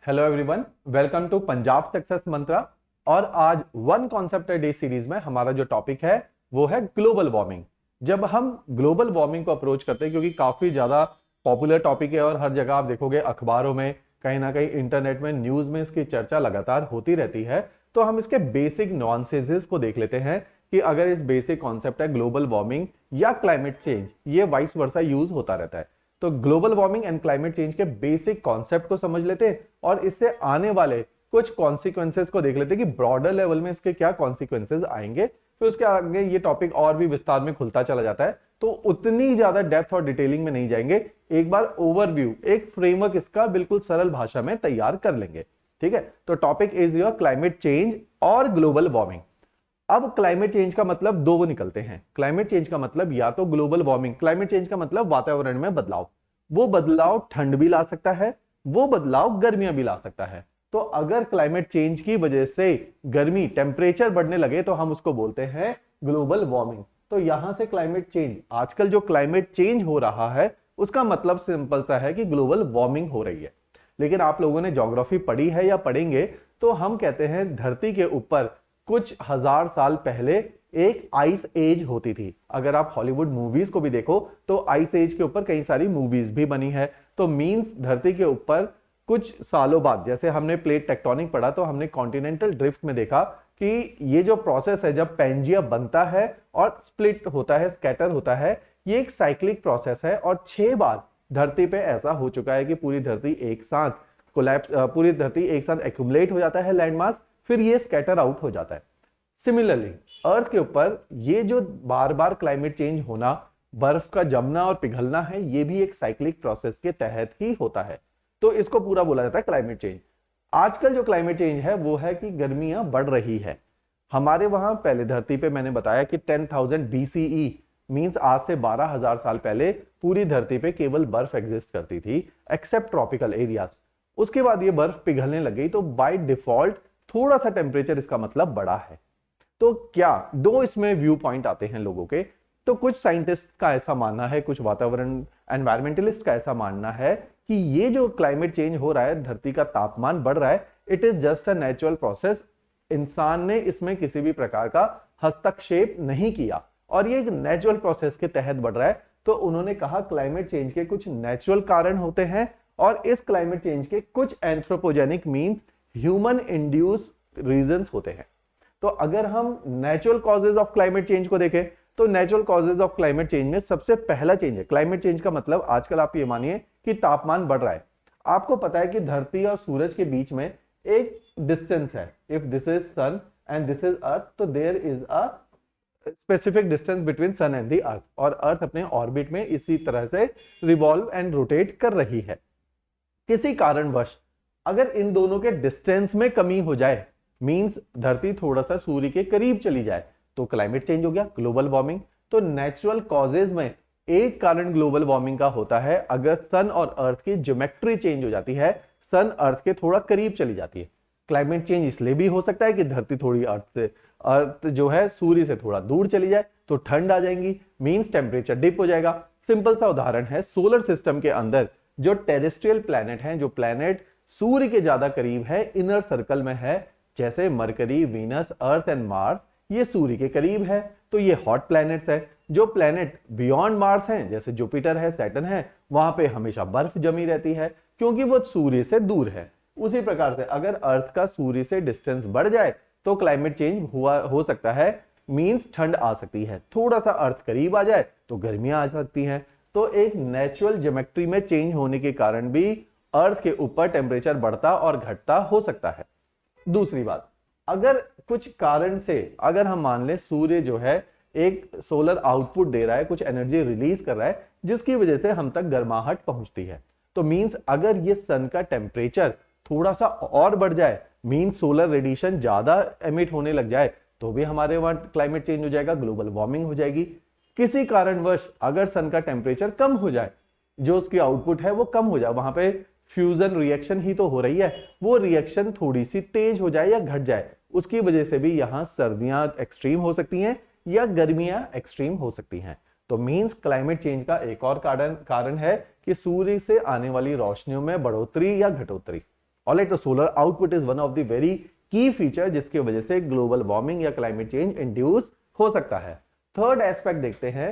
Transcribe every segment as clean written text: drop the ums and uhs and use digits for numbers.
Hello everyone, welcome to Punjab success mantra. और आज one concept day series में हमारा जो टॉपिक है वो है ग्लोबल वार्मिंग। जब हम ग्लोबल वार्मिंग को अप्रोच करते हैं, क्योंकि काफी ज्यादा पॉपुलर टॉपिक है और हर जगह आप देखोगे अखबारों में, कहीं ना कहीं इंटरनेट में, न्यूज में इसकी चर्चा लगातार होती रहती है, तो हम इसके बेसिक नॉनसेंसेस को देख लेते हैं कि अगर इस बेसिक कॉन्सेप्ट है ग्लोबल वार्मिंग या क्लाइमेट चेंज, ये वाइस वर्सा यूज होता रहता है। तो global warming and climate change के बेसिक कॉन्सेप्ट को समझ लेते हैं और इससे आने वाले कुछ कॉन्सिक्वेंसेस को देख लेते हैं कि ब्रॉडर लेवल में इसके क्या कॉन्सिक्वेंसेस आएंगे। फिर उसके आगे ये टॉपिक और भी विस्तार में खुलता चला जाता है, तो उतनी ज्यादा डेप्थ और डिटेलिंग में नहीं जाएंगे। एक बार ओवरव्यू, एक फ्रेमवर्क इसका बिल्कुल सरल भाषा में तैयार कर लेंगे। ठीक है, तो topic is your climate change और ग्लोबल वार्मिंग। अब क्लाइमेट चेंज का मतलब दो निकलते हैं। क्लाइमेट चेंज का मतलब या तो ग्लोबल वार्मिंग, क्लाइमेट चेंज का मतलब वातावरण में बदलाव। वो बदलाव ठंड भी ला सकता है, वो बदलाव गर्मियां भी ला सकता है। तो अगर क्लाइमेट चेंज की वजह से गर्मी, टेम्परेचर बढ़ने लगे तो हम उसको बोलते हैं ग्लोबल वार्मिंग। तो यहां से क्लाइमेट चेंज, आजकल जो क्लाइमेट चेंज हो रहा है उसका मतलब सिंपल सा है कि ग्लोबल वार्मिंग हो रही है। लेकिन आप लोगों ने ज्योग्राफी पढ़ी है या पढ़ेंगे, तो हम कहते हैं धरती के ऊपर कुछ हजार साल पहले एक आइस एज होती थी। अगर आप हॉलीवुड मूवीज को भी देखो तो आइस एज के ऊपर कई सारी मूवीज भी बनी है। तो मींस धरती के ऊपर कुछ सालों बाद, जैसे हमने प्लेट टेक्टोनिक पढ़ा तो हमने कॉन्टिनेंटल ड्रिफ्ट में देखा कि ये जो प्रोसेस है, जब पैंजिया बनता है और स्प्लिट होता है, स्कैटर होता है, ये एक साइक्लिक प्रोसेस है। और 6 बार धरती पे ऐसा हो चुका है कि पूरी धरती एक साथ कोलैप्स, पूरी धरती एक साथ एक्यूमुलेट हो जाता है लैंड मास, फिर ये स्कैटर आउट हो जाता है। सिमिलरली अर्थ के ऊपर ये जो बार बार क्लाइमेट चेंज होना, बर्फ का जमना और पिघलना है, ये भी एक साइक्लिक प्रोसेस के तहत ही होता है। तो इसको पूरा बोला जाता है क्लाइमेट चेंज। आजकल जो क्लाइमेट चेंज है वो है कि गर्मियां बढ़ रही है। हमारे वहां पहले धरती पे मैंने बताया कि 10,000 BCE मींस आज से 12,000 साल पहले पूरी धरती पे केवल बर्फ एग्जिस्ट करती थी, एक्सेप्ट ट्रॉपिकल एरियाज। उसके बाद ये बर्फ पिघलने लग गई, तो बाय डिफॉल्ट थोड़ा सा टेम्परेचर इसका मतलब बढ़ा है। तो क्या दो इसमें व्यू पॉइंट आते हैं लोगों के। तो कुछ साइंटिस्ट का ऐसा मानना है, कुछ वातावरण एनवायरमेंटलिस्ट का ऐसा मानना है कि ये जो क्लाइमेट चेंज हो रहा है, धरती का तापमान बढ़ रहा है, it is just a natural process. इंसान ने इसमें किसी भी प्रकार का हस्तक्षेप नहीं किया और ये एक नेचुरल प्रोसेस के तहत बढ़ रहा है। तो उन्होंने कहा क्लाइमेट चेंज के कुछ नेचुरल कारण होते हैं और इस क्लाइमेट चेंज के कुछ anthropogenic means human induce reasons होते हैं। तो अगर हम natural causes of climate change को देखें तो natural causes of climate change में सबसे पहला चेंज है, क्लाइमेट चेंज का मतलब आजकल आप ये मानिए कि तापमान बढ़ रहा है। आपको पता है कि धरती और सूरज के बीच में एक डिस्टेंस है। If this is sun and this is earth, तो there is a specific distance between sun and the earth, और अर्थ अपने ऑर्बिट में इसी तरह से रिवॉल्व एंड रोटेट कर रही है। किसी कारणवश अगर इन दोनों के डिस्टेंस में कमी हो जाए, मींस धरती थोड़ा सा सूर्य के करीब चली जाए, तो क्लाइमेट चेंज हो गया, ग्लोबल वार्मिंग। तो नेचुरल कॉजेज में एक कारण ग्लोबल वार्मिंग का होता है अगर सन और अर्थ की ज्योमेट्री चेंज हो जाती है, सन अर्थ के थोड़ा करीब चली जाती है। क्लाइमेट चेंज इसलिए भी हो सकता है कि धरती थोड़ी अर्थ जो है सूर्य से थोड़ा दूर चली जाए तो ठंड आ जाएगी, मींस टेम्परेचर डिप हो जाएगा। सिंपल सा उदाहरण है, सोलर सिस्टम के अंदर जो टेरेस्ट्रियल प्लैनेट हैं, जो प्लैनेट सूर्य के ज्यादा करीब है, इनर सर्कल में है, जैसे mercury, Venus, earth and Mars, ये सूर्य के करीब है, तो ये हॉट प्लैनेट्स है। जो प्लैनेट बियॉन्ड मार्स हैं, जैसे जुपिटर है, सैटर्न है, वहां पे हमेशा बर्फ जमी रहती है क्योंकि वो सूर्य से दूर है। उसी प्रकार से अगर अर्थ का सूर्य से डिस्टेंस बढ़ जाए तो क्लाइमेट चेंज हो सकता है, मींस ठंड आ सकती है। थोड़ा सा अर्थ करीब आ जाए तो गर्मियां आ सकती हैं। तो एक नेचुरल ज्योमेट्री में चेंज होने के कारण भी अर्थ के ऊपर टेम्परेचर बढ़ता और घटता हो सकता है। दूसरी बात, अगर कुछ कारण से, अगर हम मान लें सूर्य जो है एक सोलर आउटपुट दे रहा है, कुछ एनर्जी रिलीज कर रहा है जिसकी वजह से हम तक गर्माहट पहुंचती है, तो मींस अगर ये सन का टेम्परेचर थोड़ा सा और बढ़ जाए, मींस सोलर रेडिएशन ज्यादा एमिट होने लग जाए, तो भी हमारे वहां क्लाइमेट चेंज हो जाएगा, ग्लोबल वार्मिंग हो जाएगी। किसी कारणवश अगर सन का टेम्परेचर कम हो जाए, जो उसकी आउटपुट है वो कम हो जाए, वहां पे फ्यूजन रिएक्शन ही तो हो रही है, वो रिएक्शन थोड़ी सी तेज हो जाए या घट जाए, उसकी वजह से भी यहां सर्दियां एक्सट्रीम हो सकती हैं या गर्मियां एक्सट्रीम हो सकती हैं। तो मींस क्लाइमेट चेंज का एक और कारण है कि सूर्य से आने वाली रोशनियों में बढ़ोतरी या घटोतरी। ऑलराइट, तो solar output is one of the very की फीचर जिसकी वजह से ग्लोबल वार्मिंग या क्लाइमेट चेंज इंड्यूस हो सकता है। थर्ड एस्पेक्ट देखते हैं,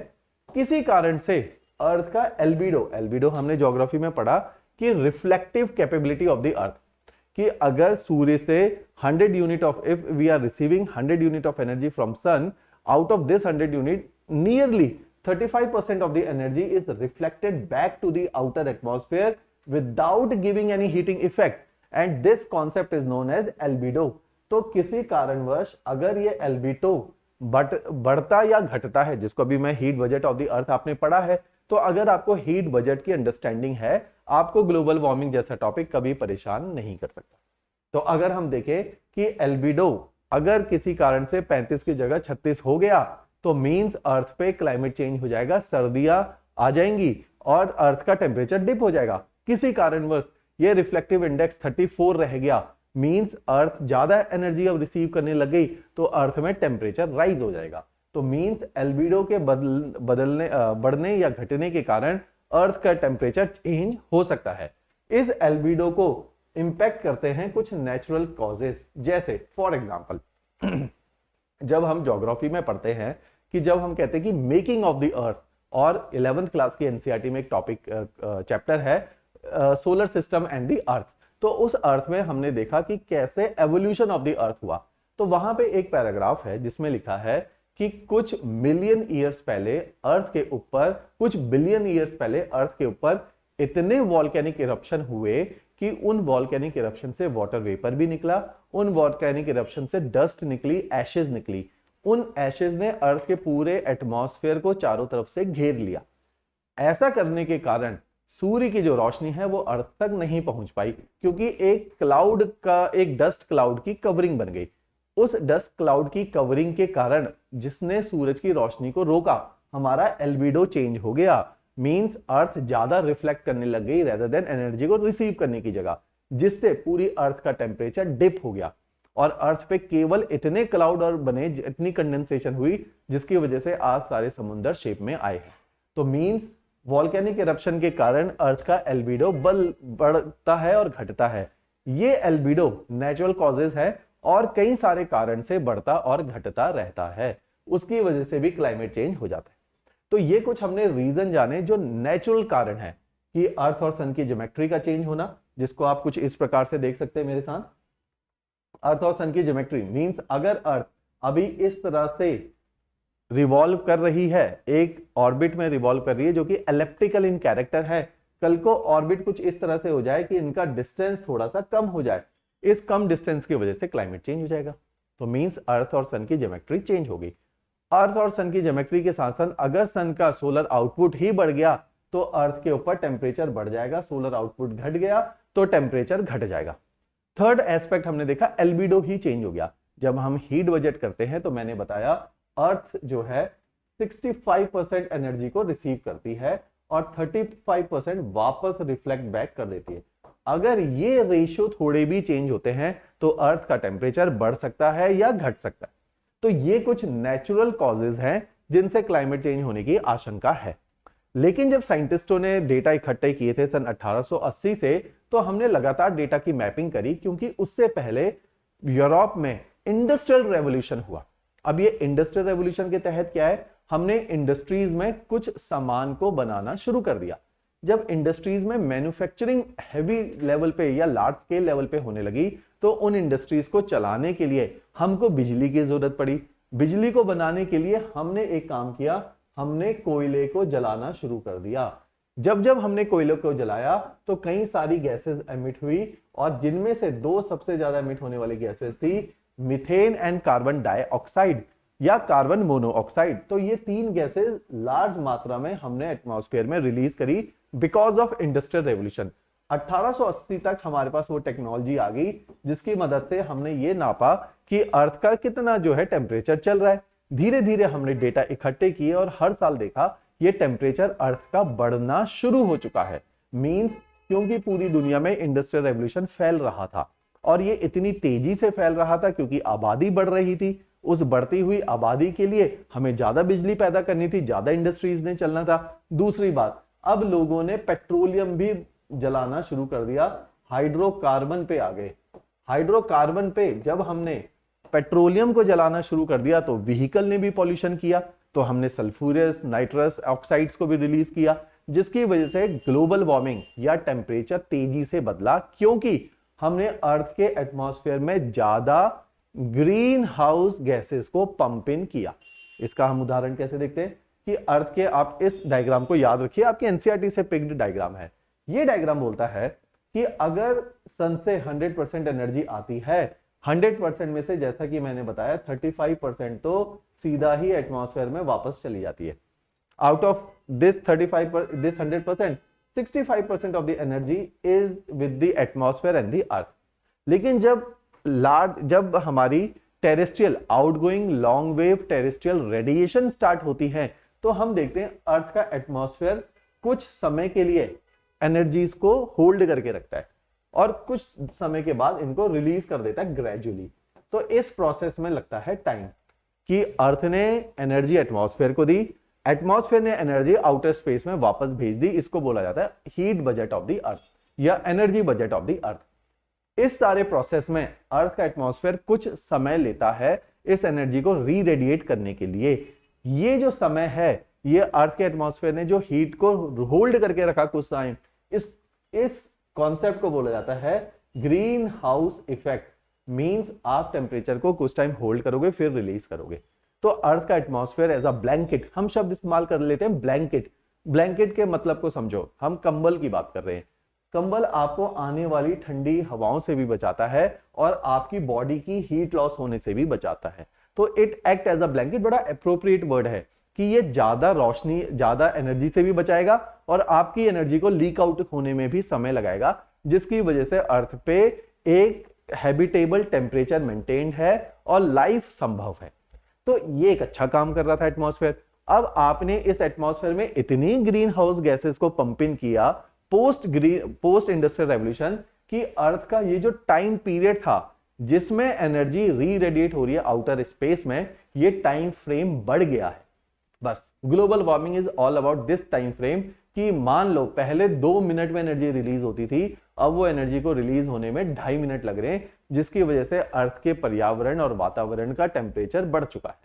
किसी कारण से अर्थ का एल्बिडो, एल्बिडो हमने ज्योग्राफी में पढ़ा कि reflective capability of the earth, कि अगर सूर्य से 100 unit of, if we are receiving 100 unit of energy from sun, out of this 100 unit nearly 35% of the energy is reflected back to the outer atmosphere without giving any heating effect, and this concept is known as albedo। तो किसी कारणवश अगर ये albedo बढ़ता या घटता है, जिसको अभी मैं हीट बजट ऑफ द अर्थ आपने पढ़ा है, तो अगर आपको हीट बजट की अंडरस्टैंडिंग है, आपको ग्लोबल वार्मिंग जैसा टॉपिक कभी परेशान नहीं कर सकता। तो अगर हम देखें कि एल्बिडो अगर किसी कारण से 35 की जगह 36 हो गया, तो मींस अर्थ पे क्लाइमेट चेंज हो जाएगा, सर्दियां आ जाएंगी और अर्थ का टेम्परेचर डिप हो जाएगा। किसी कारणवश ये रिफ्लेक्टिव इंडेक्स 34 रह गया, मींस अर्थ ज्यादा एनर्जी अब रिसीव करने लग गई, तो अर्थ में टेम्परेचर राइज हो जाएगा। तो मींस एल्बिडो के बढ़ने या घटने के कारण अर्थ का टेम्परेचर चेंज हो सकता है। इस एल्बिडो को इंपैक्ट करते हैं कुछ नेचुरल कॉजेस, जैसे फॉर एग्जांपल जब हम ज्योग्राफी में पढ़ते हैं कि जब हम कहते हैं कि मेकिंग ऑफ द अर्थ, और 11th क्लास की एनसीईआरटी में एक टॉपिक चैप्टर है सोलर सिस्टम एंड द अर्थ, तो उस अर्थ में हमने देखा कि कैसे एवोल्यूशन ऑफ द अर्थ हुआ। तो वहां पे एक पैराग्राफ है जिसमें लिखा है कि कुछ मिलियन ईयर्स पहले अर्थ के ऊपर, कुछ बिलियन ईयर्स पहले अर्थ के ऊपर इतने वॉल्केनिक इरप्शन हुए कि उन वॉल्केनिक इरप्शन से वाटर वेपर भी निकला, उन वॉल्केनिक इरप्शन से डस्ट निकली, एशेज निकली। उन एशेज ने अर्थ के पूरे एटमॉस्फेयर को चारों तरफ से घेर लिया। ऐसा करने के कारण सूर्य की जो रोशनी है वो अर्थ तक नहीं पहुंच पाई, क्योंकि एक डस्ट क्लाउड की कवरिंग बन गई। उस डस्ट क्लाउड की कवरिंग के कारण जिसने सूरज की रोशनी को रोका, हमारा एल्बिडो चेंज हो गया। मींस अर्थ ज्यादा रिफ्लेक्ट करने लग गई रेदर देन एनर्जी को रिसीव करने की जगह, जिससे पूरी अर्थ का टेम्परेचर डिप हो गया और अर्थ पे केवल इतने क्लाउड और बने, इतनी कंडेंसेशन हुई जिसकी वजह से आज सारे समुद्र शेप में आए हैं। तो मींस वॉल्केनिक इरप्शन के कारण अर्थ का एल्बिडो बढ़ता है और घटता है। ये एल्बिडो नेचुरल कॉजेज है और कई सारे कारण से बढ़ता और घटता रहता है, उसकी वजह से भी क्लाइमेट चेंज हो जाता है। तो ये कुछ हमने रीजन जाने जो नेचुरल कारण है कि अर्थ और सन की ज्योमेट्री का चेंज होना, जिसको आप कुछ इस प्रकार से देख सकते हैं मेरे साथ। अर्थ और सन की ज्योमेट्री मींस अगर अर्थ अभी इस तरह से रिवॉल्व कर रही है, एक ऑर्बिट में रिवॉल्व कर रही है जो कि एलिप्टिकल इन कैरेक्टर है, कल को ऑर्बिट कुछ इस तरह से हो जाए कि इनका डिस्टेंस थोड़ा सा कम हो जाए, इस कम डिस्टेंस की वजह से क्लाइमेट चेंज हो जाएगा। तो मींस अर्थ और सन की ज्योमेट्री चेंज होगी। अर्थ और सन की ज्योमेट्री के साथ साथ अगर सन का सोलर आउटपुट ही बढ़ गया तो अर्थ के ऊपर टेम्परेचर बढ़ जाएगा, सोलर आउटपुट घट गया तो टेम्परेचर घट जाएगा। थर्ड एस्पेक्ट हमने देखा एल्बिडो ही चेंज हो गया। जब हम हीट बजट करते हैं तो मैंने बताया अर्थ जो है 65% एनर्जी को रिसीव करती है और 35% वापस रिफ्लेक्ट बैक कर देती है। अगर ये रेशियो थोड़े भी चेंज होते हैं तो अर्थ का टेम्परेचर बढ़ सकता है या घट सकता है। तो ये कुछ नेचुरल कॉजेज हैं जिनसे क्लाइमेट चेंज होने की आशंका है। लेकिन जब साइंटिस्टों ने डेटा इकट्ठे किए थे सन 1880 से, तो हमने लगातार डेटा की मैपिंग करी, क्योंकि उससे पहले यूरोप में इंडस्ट्रियल रेवोल्यूशन हुआ। अब ये इंडस्ट्रियल रेवोल्यूशन के तहत क्या है, हमने इंडस्ट्रीज में कुछ सामान को बनाना शुरू कर दिया। जब इंडस्ट्रीज में मैन्युफैक्चरिंग हैवी लेवल पे या लार्ज स्केल लेवल पे होने लगी, तो उन इंडस्ट्रीज को चलाने के लिए हमको बिजली की जरूरत पड़ी। बिजली को बनाने के लिए हमने एक काम किया, हमने कोयले को जलाना शुरू कर दिया। जब हमने कोयले को जलाया तो कई सारी गैसेस एमिट हुई, और जिनमें से दो सबसे ज्यादा एमिट होने वाली गैसेस थी मीथेन एंड कार्बन डाइऑक्साइड या कार्बन मोनोऑक्साइड। तो ये तीन गैसेस लार्ज मात्रा में हमने एटमॉस्फेयर में रिलीज करी बिकॉज ऑफ इंडस्ट्रियल रेवोल्यूशन। 1880 तक हमारे पास वो टेक्नोलॉजी आ गई जिसकी मदद से हमने ये नापा कि अर्थ का कितना जो है टेम्परेचर चल रहा है। धीरे धीरे हमने डेटा इकट्ठे किए और हर साल देखा ये टेम्परेचर अर्थ का बढ़ना शुरू हो चुका है। मींस क्योंकि पूरी दुनिया में इंडस्ट्रियल रेवोल्यूशन फैल रहा था, और ये इतनी तेजी से फैल रहा था क्योंकि आबादी बढ़ रही थी। उस बढ़ती हुई आबादी के लिए हमें ज्यादा बिजली पैदा करनी थी, ज्यादा इंडस्ट्रीज ने चलना था। दूसरी बात, अब लोगों ने पेट्रोलियम भी जलाना शुरू कर दिया, हाइड्रोकार्बन पे आ गए। हाइड्रोकार्बन पे जब हमने पेट्रोलियम को जलाना शुरू कर दिया तो व्हीकल ने भी पॉल्यूशन किया, तो हमने सल्फ्यूरस नाइट्रस ऑक्साइड्स को भी रिलीज किया, जिसकी वजह से ग्लोबल वार्मिंग या टेम्परेचर तेजी से बदला, क्योंकि हमने अर्थ के एटमॉस्फेयर में ज्यादा ग्रीन हाउस गैसेस को पंप इन किया। इसका हम उदाहरण कैसे देखते हैं कि अर्थ के, आप इस डायग्राम को याद रखिए, आपके एनसीईआरटी से पिक्ड डायग्राम है। ये डायग्राम बोलता है कि अगर सन से 100% एनर्जी आती है, 100% में से जैसा कि मैंने बताया 35% तो सीधा ही एटमॉस्फेयर में वापस चली जाती है। Out of this 100%, 65% of the energy is with the atmosphere and the अर्थ। लेकिन जब हमारी terrestrial outgoing long wave terrestrial radiation start होती है, तो हम देखते हैं अर्थ का एटमॉस्फेयर कुछ समय के लिए एनर्जीज को होल्ड करके रखता है और कुछ समय के बाद इनको रिलीज कर देता है ग्रेजुअली। तो इस प्रोसेस में लगता है टाइम कि अर्थ ने एनर्जी एटमॉस्फेयर को दी, एटमॉस्फेयर ने एनर्जी आउटर स्पेस में वापस भेज दी। इसको बोला जाता है heat budget of the earth या energy budget of the earth. इस सारे प्रोसेस में अर्थ का एटमॉस्फेयर कुछ समय लेता है इस एनर्जी को री रेडिएट करने के लिए। ये जो समय है, ये अर्थ के एटमॉस्फेयर ने जो हीट को होल्ड करके रखा कुछ टाइम, इस कॉन्सेप्ट को बोला जाता है ग्रीन हाउस इफेक्ट। मींस आप टेम्परेचर को कुछ टाइम होल्ड करोगे फिर रिलीज करोगे। तो अर्थ का एटमॉस्फेयर एज अ ब्लैंकेट, हम शब्द इस्तेमाल कर लेते हैं ब्लैंकेट। ब्लैंकेट के मतलब को समझो, हम कंबल की बात कर रहे हैं। कंबल आपको आने वाली ठंडी हवाओं से भी बचाता है और आपकी बॉडी की हीट लॉस होने से भी बचाता है। तो it act as a blanket, बड़ा अप्रोप्रिएट वर्ड है कि ये ज्यादा रोशनी, ज्यादा एनर्जी से भी बचाएगा और आपकी एनर्जी को लीक आउट होने में भी समय लगाएगा, जिसकी वजह से अर्थ पे एक हैबिटेबल टेम्परेचर मेंटेन्ड है और लाइफ संभव है। तो ये एक अच्छा काम कर रहा था एटमॉस्फेयर। अब आपने इस एटमॉस्फेयर में इतनी ग्रीन हाउस गैसेस को पंप इन किया पोस्ट इंडस्ट्रियल रेवोल्यूशन कि अर्थ का ये जो टाइम पीरियड था जिसमें एनर्जी री रेडिएट हो रही है आउटर स्पेस में, ये टाइम फ्रेम बढ़ गया है। बस global warming is all about this time frame कि मान लो पहले 2 मिनट में एनर्जी रिलीज होती थी, अब वो एनर्जी को रिलीज होने में 2.5 मिनट लग रहे हैं, जिसकी वजह से अर्थ के पर्यावरण और वातावरण का टेम्परेचर बढ़ चुका है।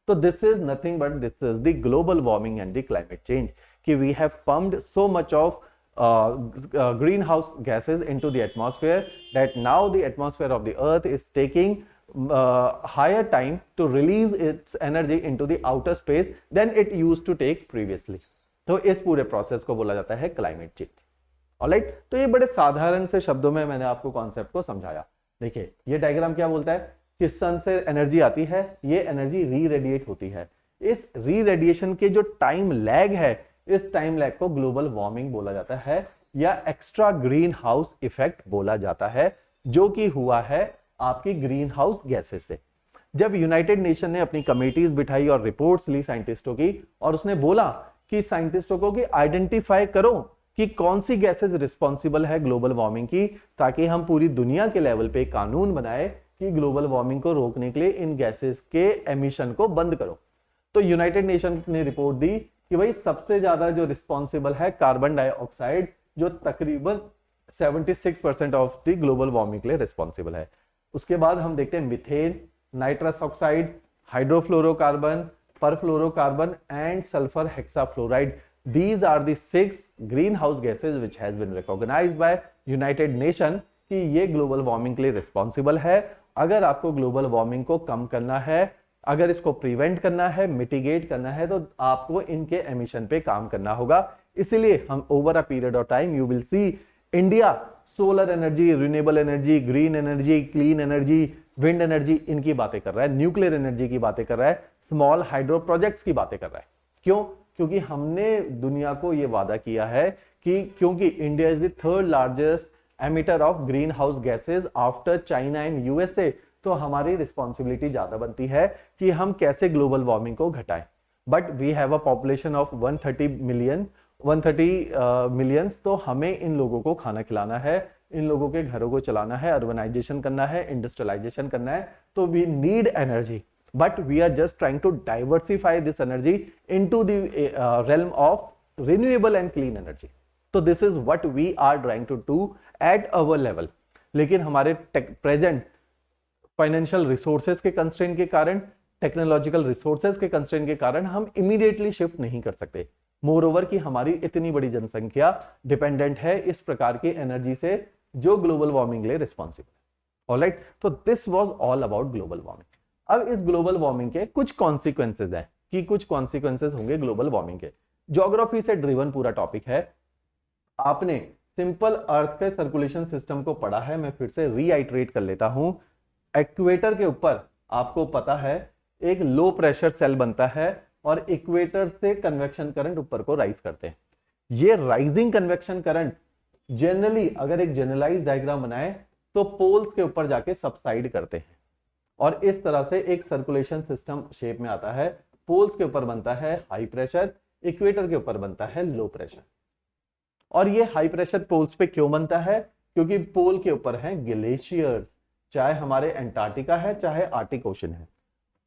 तो this is nothing but this is the global warming and the climate change कि we have pumped so much of greenhouse gases into the atmosphere that now the atmosphere of the earth is taking higher time to release its energy into the outer space than it used to take previously. तो इस पूरे process को बोला जाता है climate change. Alright, तो ये बड़े साधारण से शब्दों में मैंने आपको कॉन्सेप्ट को समझाया। देखिए ये डायग्राम क्या बोलता है कि सन से एनर्जी आती है, ये एनर्जी री रेडिएट होती है। इस री रेडिएशन के जो टाइम लैग है, इस टाइम लैग को ग्लोबल वार्मिंग बोला जाता है या एक्स्ट्रा ग्रीन हाउस इफेक्ट बोला जाता है, जो कि हुआ है आपकी ग्रीन हाउस गैसेस से। जब यूनाइटेड नेशन ने अपनी कमेटीज बिठाई और रिपोर्ट्स ली साइंटिस्टों की, और उसने बोला कि साइंटिस्टों को कि आइडेंटिफाई करो कि कौन सी गैसेस रिस्पॉन्सिबल है ग्लोबल वार्मिंग की, ताकि हम पूरी दुनिया के लेवल पे कानून बनाए कि ग्लोबल वार्मिंग को रोकने के लिए इन गैसेस के एमिशन को बंद करो। तो यूनाइटेड नेशन ने रिपोर्ट दी कि भाई सबसे ज्यादा जो रिस्पॉन्सिबल है कार्बन डाइऑक्साइड, जो तकरीबन 76% ऑफ द ग्लोबल वार्मिंग के लिए रिस्पॉन्सिबल है। उसके बाद हम देखते हैं methane, nitrous oxide, hydrofluorocarbon, perfluorocarbon and sulphur hexafluoride. These are the 6 greenhouse gases which has been recognized by United Nation कि ये ग्लोबल वार्मिंग के लिए रिस्पॉन्सिबल है। अगर आपको ग्लोबल वार्मिंग को कम करना है, अगर इसको प्रिवेंट करना है, मिटिगेट करना है, तो आपको इनके एमिशन पे काम करना होगा। इसीलिए हम over a period of time you will see India solar energy, renewable energy, green energy, clean energy, wind energy, इनकी बातें कर रहा है, न्यूक्लियर एनर्जी की बातें कर रहा है, स्मॉल हाइड्रो प्रोजेक्ट्स की बातें कर रहा है। क्यों? क्योंकि हमने दुनिया को यह वादा किया है कि क्योंकि India is the 3rd largest emitter of green house gases after China and USA, तो हमारी रिस्पॉन्सिबिलिटी ज्यादा बनती है कि हम कैसे ग्लोबल वार्मिंग को घटाएं। But we have a population of 130 millions, तो हमें इन लोगों को खाना खिलाना है, इन लोगों के घरों को चलाना है, अर्बनाइजेशन करना है, इंडस्ट्रियलाइजेशन करना है, तो we need energy. But we are just trying to diversify this energy into the realm of renewable and clean energy. तो this is what we are trying to do at our level. लेकिन हमारे present financial resources के constraint के कारण, technological resources के constraint के कारण हम इमीडिएटली शिफ्ट नहीं कर सकते। मोर ओवर कि हमारी इतनी बड़ी जनसंख्या डिपेंडेंट है इस प्रकार की एनर्जी से जो ग्लोबल वार्मिंग के लिए रिस्पॉन्सिबल है। ऑलराइट, तो this was all about global warming. अब इस ग्लोबल वार्मिंग के कुछ कॉन्सिक्वेंसेज हैं कि कुछ कॉन्सिक्वेंसेज होंगे ग्लोबल वार्मिंग के। ज्योग्राफी से ड्रिवन पूरा टॉपिक है। आपने सिंपल अर्थ के सर्कुलेशन सिस्टम को पढ़ा है, मैं फिर से रीआइटरेट कर लेता हूं। इक्वेटर के ऊपर आपको पता है एक लो प्रेशर सेल बनता है और इक्वेटर से कन्वेक्शन करंट ऊपर को राइज करते हैं। ये राइजिंग कन्वेक्शन करंट जनरली अगर एक जनरलाइज डायग्राम बनाए तो पोल्स के ऊपर जाके सबसाइड करते हैं और इस तरह से एक सर्कुलेशन सिस्टम शेप में आता है। पोल्स के ऊपर बनता है हाई प्रेशर, इक्वेटर के ऊपर बनता है लो प्रेशर। और ये हाई प्रेशर पोल्स पे क्यों बनता है? क्योंकि पोल के ऊपर है ग्लेशियर्स, चाहे हमारे एंटार्क्टिका है चाहे आर्टिक ओशन है।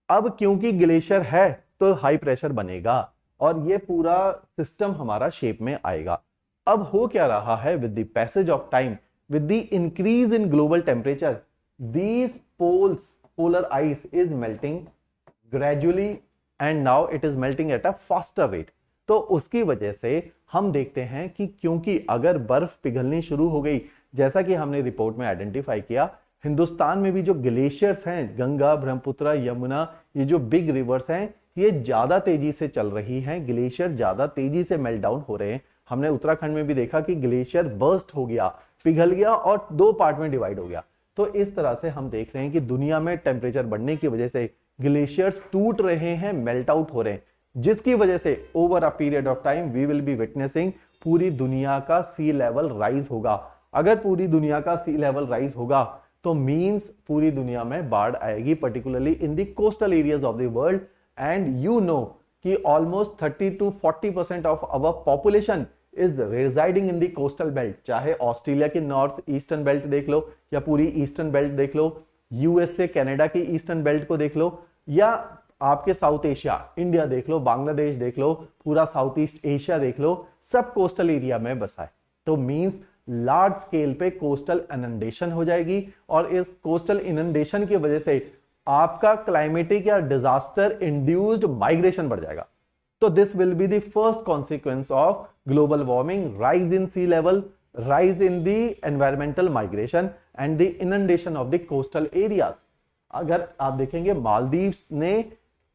अब क्योंकि ग्लेशियर है तो हाई प्रेशर बनेगा और ये पूरा सिस्टम हमारा शेप में आएगा। अब हो क्या रहा है, with the passage of time, with the increase in global temperature, these poles, polar ice is melting gradually and now it is melting at a faster rate. तो उसकी वजह से हम देखते हैं कि क्योंकि अगर बर्फ पिघलनी शुरू हो गई, जैसा कि हमने रिपोर्ट में आइडेंटिफाई किया, हिंदुस्तान में भी जो ग्लेशियर्स हैं, गंगा, ब्रह्मपुत्र, यमुना, ये जो बिग रिवर्स हैं, ये ज्यादा तेजी से चल रही हैं। ग्लेशियर ज्यादा तेजी से मेल्ट डाउन हो रहे हैं। हमने उत्तराखंड में भी देखा कि ग्लेशियर बर्स्ट हो गया, पिघल गया और 2 पार्ट में डिवाइड हो गया। तो इस तरह से हम देख रहे हैं कि दुनिया में टेम्परेचर बढ़ने की वजह से ग्लेशियर्स टूट रहे हैं, मेल्ट आउट हो रहे हैं, जिसकी वजह से over a period of time we will be witnessing पूरी दुनिया का सी लेवल राइज होगा। अगर पूरी दुनिया का सी लेवल राइज होगा तो मींस पूरी दुनिया में बाढ़ आएगी, particularly in the coastal areas of the world. And you know कि almost 30 to 40% of our population is residing in the coastal belt. चाहे ऑस्ट्रेलिया की नॉर्थ ईस्टर्न बेल्ट देख लो या पूरी ईस्टर्न बेल्ट देख लो, यूएसए कनाडा की ईस्टर्न बेल्ट को देख लो, या आपके साउथ एशिया, इंडिया देख लो, बांग्लादेश देख लो, पूरा साउथ ईस्ट एशिया देख लो, सब कोस्टल एरिया में बसा है। तो मींस लार्ज स्केल पे कोस्टल इनंडेशन हो जाएगी और इस कोस्टल इनंडेशन की वजह से आपका क्लाइमेटिक या डिजास्टर इंड्यूस्ड माइग्रेशन बढ़ जाएगा। तो this will be the first consequence of global warming, rise in sea level, rise in the environmental migration and the inundation of the coastal areas। अगर आप देखेंगे मालदीव्स ने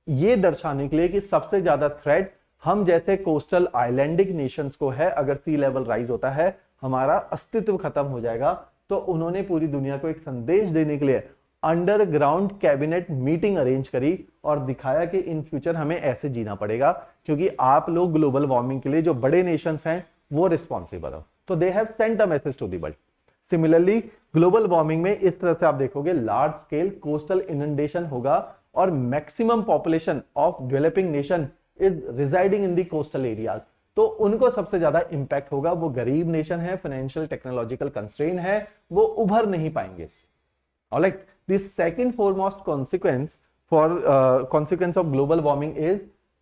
ये दर्शाने के लिए कि सबसे ज्यादा थ्रेट हम जैसे कोस्टल आइलैंडिक नेशंस को है, अगर सी लेवल राइज होता है हमारा अस्तित्व खत्म हो जाएगा। तो उन्होंने पूरी दुनिया को एक संदेश देने के लिए अंडरग्राउंड कैबिनेट मीटिंग अरेंज करी और दिखाया कि इन फ्यूचर हमें ऐसे जीना पड़ेगा क्योंकि आप लोग ग्लोबल वार्मिंग के लिए जो बड़े नेशंस हैं वो रिस्पॉन्सिबल हो। तो they have sent a message to the world. Similarly global warming में इस तरह से आप देखोगे लार्ज स्केल कोस्टल इनंडेशन होगा और maximum population of developing nation is residing in the coastal areas. तो उनको सबसे ज्यादा इंपैक्ट होगा। वो गरीब नेशन है, फाइनेंशियल टेक्नोलॉजिकल कंस्ट्रेन है, वो उभर नहीं पाएंगे। Alright, the second foremost consequence of global warming is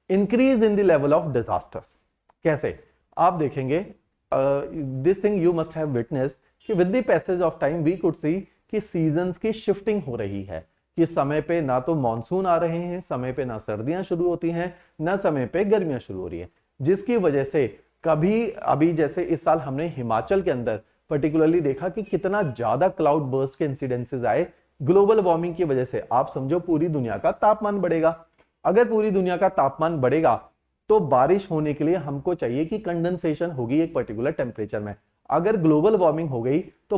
increase in the level of disasters. कैसे? आप देखेंगे this thing you must have witnessed कि with the passage of time we could see कि सीजन्स की शिफ्टिंग हो रही है कि समय पे ना तो मॉनसून आ रहे हैं, समय पे ना सर्दियां शुरू होती हैं, ना समय पे गर्मियां शुरू हो रही हैं, जिसकी वजह से कभी अभी जैसे इस साल हमने हिमाचल के अंदर पर्टिकुलरली देखा कि कितना ज्यादा क्लाउड बर्स्ट के इंसिडेंसेस आए ग्लोबल वार्मिंग की वजह से। आप समझो पूरी दुनिया का तापमान बढ़ेगा। अगर पूरी दुनिया का तापमान बढ़ेगा तो बारिश होने के लिए हमको चाहिए कि कंडेंसेशन होगी एक पर्टिकुलर टेम्परेचर में। अगर ग्लोबल वार्मिंग हो गई तो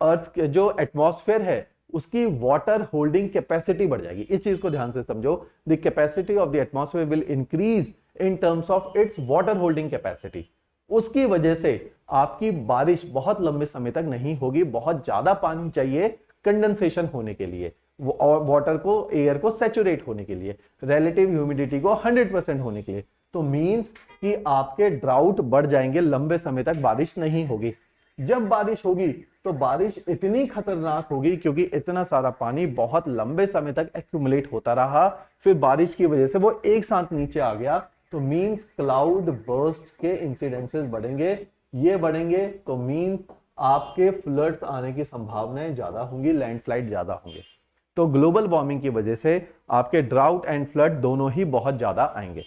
अर्थ के जो एटमॉस्फेयर है उसकी वाटर होल्डिंग कैपेसिटी बढ़ जाएगी। इस चीज को ध्यान से समझो, the capacity of the atmosphere will increase in terms of its water holding capacity. उसकी वजह से आपकी बारिश बहुत लंबे समय तक नहीं होगी, बहुत ज्यादा पानी चाहिए कंडेंसेशन होने के लिए, वाटर को, एयर को सैचुरेट होने के लिए, रिलेटिव ह्यूमिडिटी को 100% होने के लिए। तो मींस कि आपके ड्राउट बढ़ जाएंगे, लंबे समय तक बारिश नहीं होगी। जब बारिश होगी तो बारिश इतनी खतरनाक होगी क्योंकि इतना सारा पानी बहुत लंबे समय तक एक्यूमुलेट होता रहा, फिर बारिश की वजह से वो एक साथ नीचे आ गया। तो मींस क्लाउड बर्स्ट के इंसिडेंसेस बढ़ेंगे। ये बढ़ेंगे तो मींस आपके फ्लड्स आने की संभावनाएं ज्यादा होंगी, लैंडस्लाइड ज्यादा होंगे। तो ग्लोबल वार्मिंग की वजह से आपके ड्राउट एंड फ्लड दोनों ही बहुत ज्यादा आएंगे।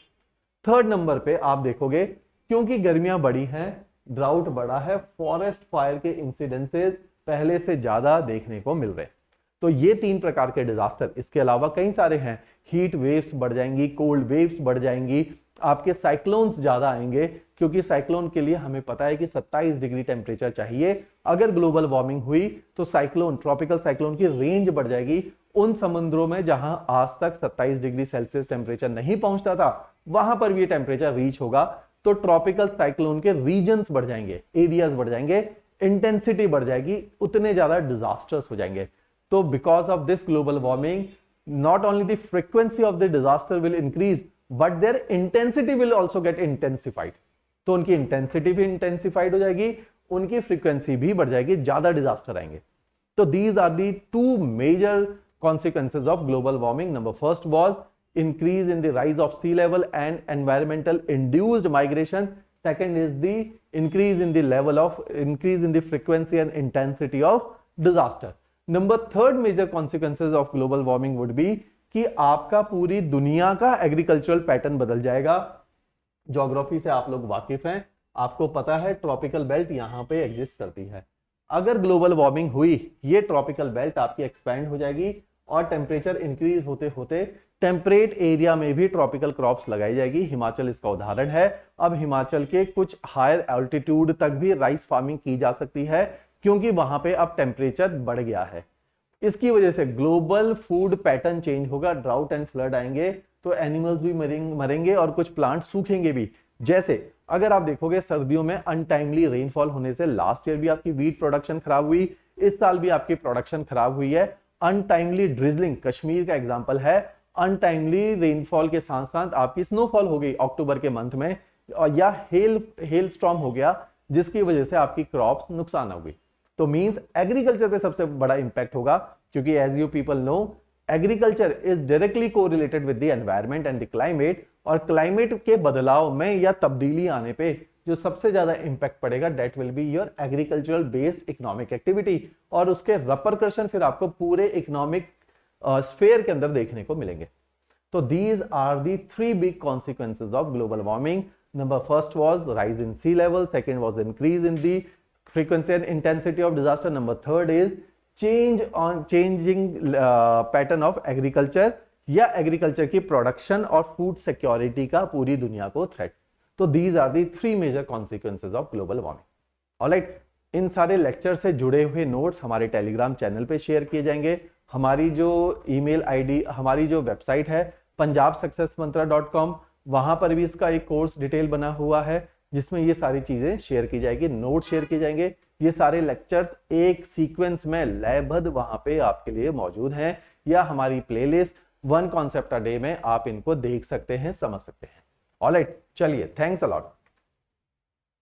थर्ड नंबर पे आप देखोगे क्योंकि गर्मियां बढ़ी हैं, ड्राउट बढ़ा है, फॉरेस्ट फायर के इंसिडेंसेस पहले से ज्यादा देखने को मिल रहे हैं। तो ये 3 प्रकार के डिजास्टर, इसके अलावा कई सारे हैं। हीट वेव्स बढ़ जाएंगी, कोल्ड वेव्स बढ़ जाएंगी, आपके साइक्लोन्स ज्यादा आएंगे, क्योंकि साइक्लोन के लिए हमें पता है कि 27 डिग्री टेम्परेचर चाहिए। अगर ग्लोबल वार्मिंग हुई तो साइक्लोन, ट्रॉपिकल साइक्लोन की रेंज बढ़ जाएगी। उन समुद्रों में जहां आज तक 27 डिग्री सेल्सियस टेम्परेचर नहीं पहुंचता था, वहां पर भी टेम्परेचर रीच होगा। तो ट्रॉपिकल साइक्लोन के रीजन्स बढ़ जाएंगे, एरियाज बढ़ जाएंगे, इंटेंसिटी बढ़ जाएगी, उतने ज्यादा डिजास्टर्स हो जाएंगे। तो because of this global warming, not only the frequency of the disaster will increase but their intensity will also get intensified। तो उनकी इंटेंसिटी भी इंटेंसिफाइड हो जाएगी, उनकी फ्रीक्वेंसी भी बढ़ जाएगी, ज्यादा डिजास्टर आएंगे। तो these are the 2 major consequences of global warming। Number first was increase in the rise of sea level and environmental induced migration। Second is the increase in the frequency and intensity of disaster। Number third major consequences of global warming would be कि आपका पूरी दुनिया का agricultural pattern बदल जाएगा। Geography से आप लोग वाकिफ हैं, आपको पता है ट्रॉपिकल बेल्ट यहां पे एग्जिस्ट करती है। अगर ग्लोबल वार्मिंग हुई, ये ट्रॉपिकल बेल्ट आपकी एक्सपैंड हो जाएगी और टेम्परेचर इंक्रीज होते होते टेम्परेट एरिया में भी ट्रॉपिकल क्रॉप्स लगाई जाएगी। हिमाचल इसका उदाहरण है। अब हिमाचल के कुछ हायर एल्टीट्यूड तक भी राइस फार्मिंग की जा सकती है, क्योंकि वहां पे अब टेम्परेचर बढ़ गया है। इसकी वजह से ग्लोबल फूड पैटर्न चेंज होगा, ड्राउट एंड फ्लड आएंगे, तो एनिमल्स भी मरेंगे और कुछ प्लांट सूखेंगे भी। जैसे अगर आप देखोगे सर्दियों में अनटाइमली रेनफॉल होने से लास्ट ईयर भी आपकी वीट प्रोडक्शन खराब हुई, इस साल भी आपकी प्रोडक्शन खराब हुई है। अनटाइमली ड्रिजलिंग कश्मीर का एग्जाम्पल है, अनटाइमली रेनफॉल के साथ साथ आपकी स्नोफॉल हो गई अक्टूबर के मंथ में, या हेल स्टॉर्म हो गया, जिसकी वजह से आपकी क्रॉप्स नुकसान हो गई। तो मींस एग्रीकल्चर पे सबसे बड़ा इंपैक्ट होगा, क्योंकि as you people know agriculture is directly correlated with the environment and the climate. और क्लाइमेट के बदलाव में या तब्दीली आने पे जो सबसे ज्यादा इंपैक्ट पड़ेगा, that will be your agricultural based economic activity, और उसके रिपरकशन फिर आपको पूरे इकोनॉमिक स्फेयर के अंदर देखने को मिलेंगे। तो these are the 3 big consequences of global warming. Number first was rise in sea level, second was increase in the frequency and intensity of disaster, number third is changing pattern of agriculture या agriculture की production और food security का पूरी दुनिया को threat. तो these are the 3 major consequences of global warming. Alright, इन सारे लेक्चर से जुड़े हुए नोट्स हमारे टेलीग्राम चैनल पे शेयर किए जाएंगे। हमारी जो ईमेल आईडी, हमारी जो वेबसाइट है punjabsuccessmantra.com, वहां पर भी इसका एक कोर्स डिटेल बना हुआ है, जिसमें ये सारी चीजें शेयर की जाएगी, नोट शेयर किए जाएंगे। ये सारे लेक्चर्स एक सीक्वेंस में लयबद्ध वहां पे आपके लिए मौजूद हैं, या हमारी प्लेलिस्ट 1 कॉन्सेप्ट अ डे में आप इनको देख सकते हैं, समझ सकते हैं। ऑलराइट, चलिए, थैंक्स अ लॉट।